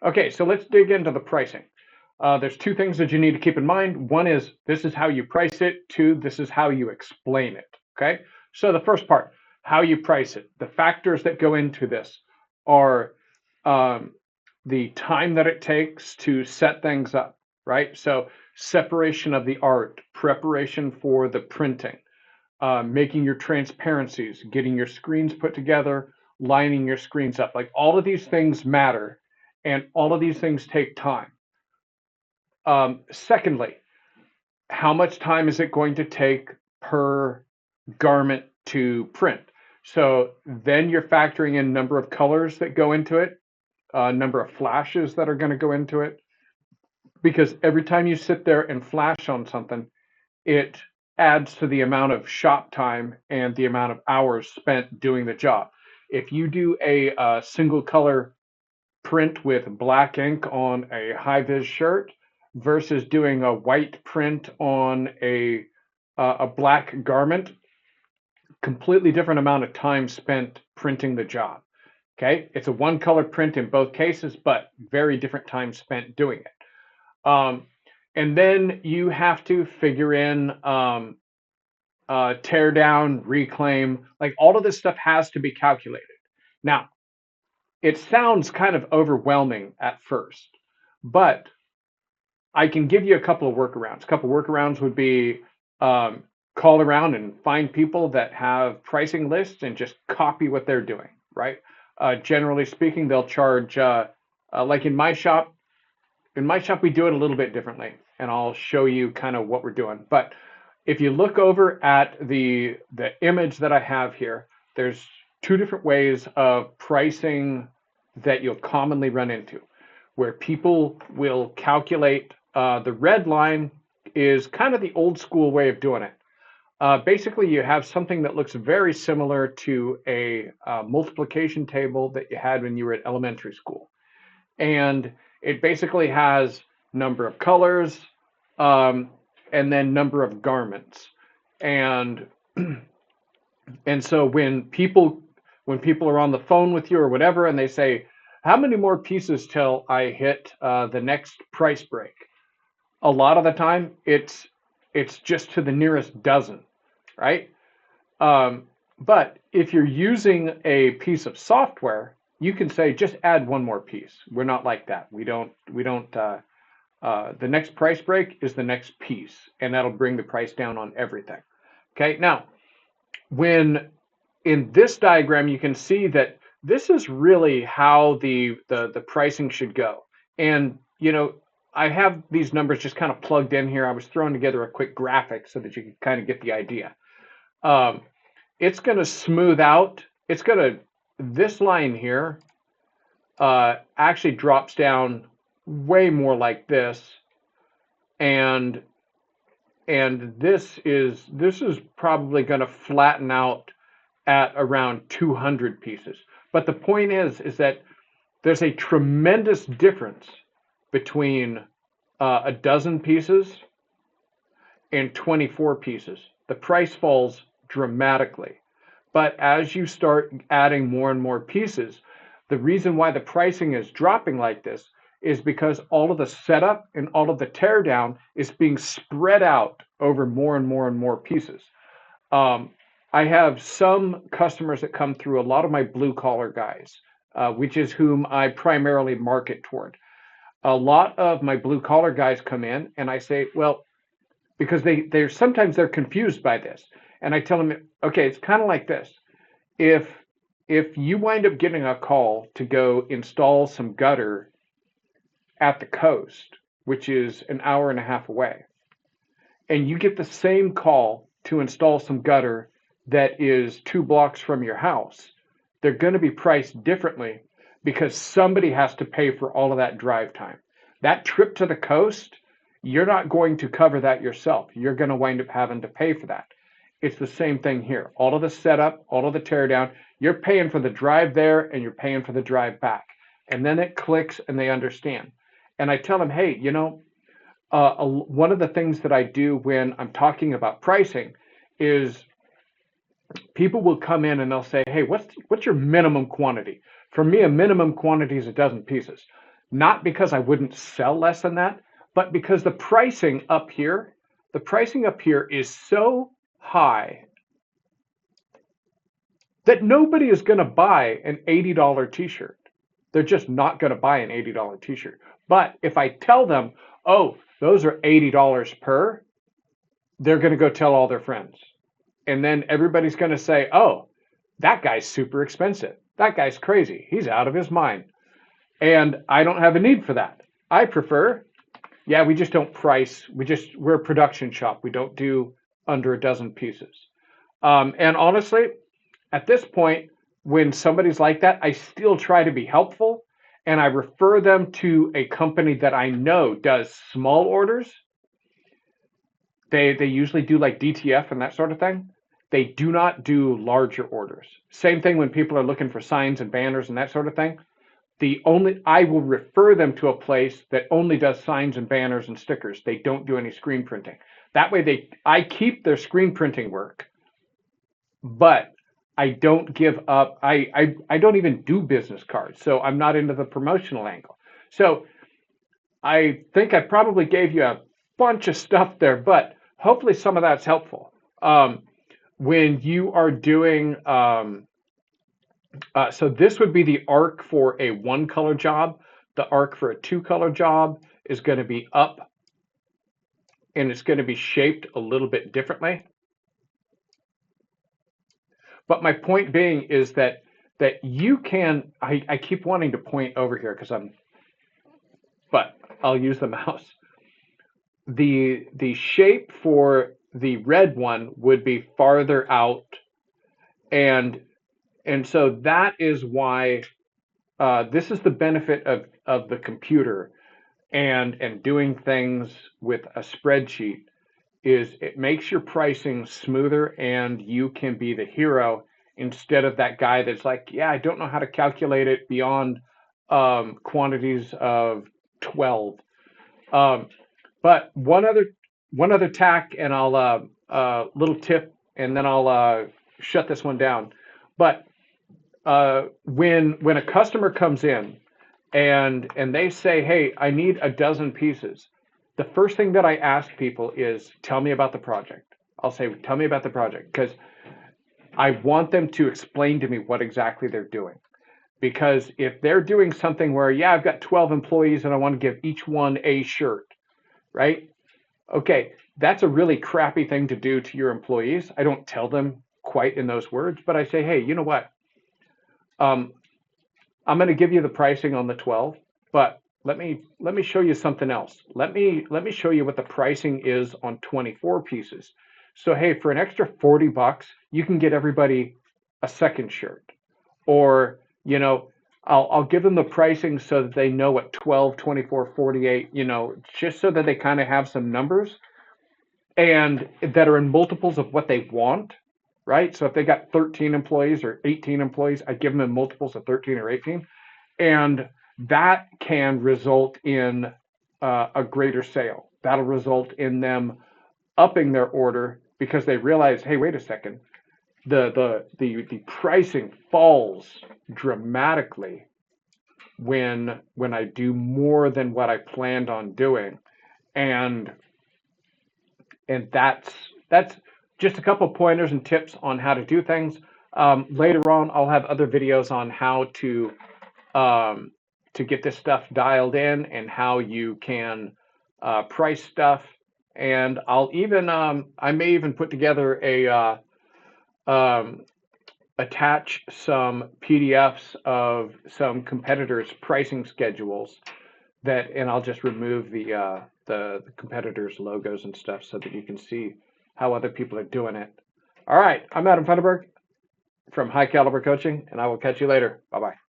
Okay, so let's dig into the pricing. There's two things that you need to keep in mind. One is this is how you price it. Two, this is how you explain it. Okay, so the first part, how you price it. The factors that go into this are um, the time that it takes to set things up, right? So separation of the art, preparation for the printing, making your transparencies, getting your screens put together, lining your screens up. Like all of these things matter, and all of these things take time. Secondly, how much time is it going to take per garment to print? So then you're factoring in number of colors that go into it, number of flashes that are going to go into it, because every time you sit there and flash on something, it adds to the amount of shop time and the amount of hours spent doing the job. If you do a single color print with black ink on a high vis shirt versus doing a white print on a black garment, completely different amount of time spent printing the job. Okay, it's a one color print in both cases, but very different time spent doing it. And then you have to figure in tear down, reclaim, like all of this stuff has to be calculated. Now, it sounds kind of overwhelming at first, but I can give you a couple of workarounds. A couple of workarounds would be um, call around and find people that have pricing lists and just copy what they're doing, right? Generally speaking, they'll charge, like in my shop, we do it a little bit differently, and I'll show you kind of what we're doing. But if you look over at the image that I have here, there's two different ways of pricing that you'll commonly run into, where people will calculate. The red line is kind of the old school way of doing it. Basically, you have something that looks very similar to a multiplication table that you had when you were at elementary school, and it basically has number of colors, um, and then number of garments, and and so when people are on the phone with you or whatever, and they say, "How many more pieces till I hit the next price break?" A lot of the time, it's just to the nearest dozen, right? Um, but if you're using a piece of software, you can say just add one more piece. We're not like that. We don't. The next price break is the next piece, and that'll bring the price down on everything. Okay. Now, when in this diagram, you can see that this is really how the pricing should go. And I have these numbers just kind of plugged in here. I was throwing together a quick graphic so that you can kind of get the idea. Um, it's going to smooth out. It's going to, this line here actually drops down way more like this, and this is probably going to flatten out at around 200 pieces. But the point is that there's a tremendous difference between a dozen pieces and 24 pieces. The price falls dramatically. But as you start adding more and more pieces, the reason why the pricing is dropping like this is because all of the setup and all of the teardown is being spread out over more and more and more pieces. Um, I have some customers that come through, a lot of my blue collar guys, which is whom I primarily market toward. A lot of my blue collar guys come in and I say, well, because they're sometimes they're confused by this. And I tell them, okay, it's kind of like this. If if you wind up getting a call to go install some gutter at the coast, which is an hour and a half away, and you get the same call to install some gutter that is 2 blocks from your house, they're going to be priced differently because somebody has to pay for all of that drive time. That trip to the coast, you're not going to cover that yourself. You're going to wind up having to pay for that. It's the same thing here. All of the setup, all of the teardown, you're paying for the drive there and you're paying for the drive back. And then it clicks and they understand. And I tell them, hey, one of the things that I do when I'm talking about pricing is people will come in and they'll say, "Hey, what's your minimum quantity?" For me, a minimum quantity is a dozen pieces. not because I wouldn't sell less than that, but because the pricing up here is so high that nobody is going to buy an $80 t-shirt. They're just not going to buy an $80 t-shirt. But if I tell them, oh, those are $80 per, they're going to go tell all their friends. And then everybody's going to say, oh, that guy's super expensive. That guy's crazy. He's out of his mind. And I don't have a need for that. I prefer, yeah, we just don't price. We're a production shop. We don't do under a dozen pieces. And honestly, at this point, when somebody's like that, I still try to be helpful and I refer them to a company that I know does small orders. They usually do like DTF and that sort of thing. They do not do larger orders. Same thing when people are looking for signs and banners and that sort of thing. I will refer them to a place that only does signs and banners and stickers. They don't do any screen printing. That way I keep their screen printing work, but I don't give up. I don't even do business cards, so I'm not into the promotional angle. So I think I probably gave you a bunch of stuff there, but hopefully some of that's helpful. When you are doing, so this would be the arc for a one color job. The arc for a two color job is going to be up and it's going to be shaped a little bit differently. But my point being is that you can, I keep wanting to point over here because but I'll use the mouse. The shape for the red one would be farther out, and so that is why this is the benefit of the computer and doing things with a spreadsheet is it makes your pricing smoother and you can be the hero instead of that guy that's like, yeah, I don't know how to calculate it beyond quantities of 12. But one other tack, and I'll little tip, and then I'll shut this one down. But when a customer comes in and they say, hey, I need a dozen pieces, the first thing that I ask people is, tell me about the project. I'll say, tell me about the project, because I want them to explain to me what exactly they're doing. Because if they're doing something where, yeah, I've got 12 employees and I want to give each one a shirt, right? Okay, that's a really crappy thing to do to your employees. I don't tell them quite in those words, but I say, hey, you know what? I'm going to give you the pricing on the 12, but let me show you something else. Let me show you what the pricing is on 24 pieces. So hey, for an extra $40, you can get everybody a second shirt. Or, you know, I'll give them the pricing so that they know what 12, 24, 48, you know, just so that they kind of have some numbers and that are in multiples of what they want, right? So if they got 13 employees or 18 employees, I give them in multiples of 13 or 18. And that can result in a greater sale. That'll result in them upping their order because they realize, hey, wait a second, the pricing falls dramatically when I do more than what I planned on doing, and that's just a couple pointers and tips on how to do things. Later on, I'll have other videos on how to get this stuff dialed in and how you can price stuff. And I'll even I may even put together a attach some PDFs of some competitors' pricing schedules and I'll just remove the competitors' logos and stuff so that you can see how other people are doing it. All right, I'm Adam Funderburg from High Caliber Coaching, and I will catch you later. Bye-bye.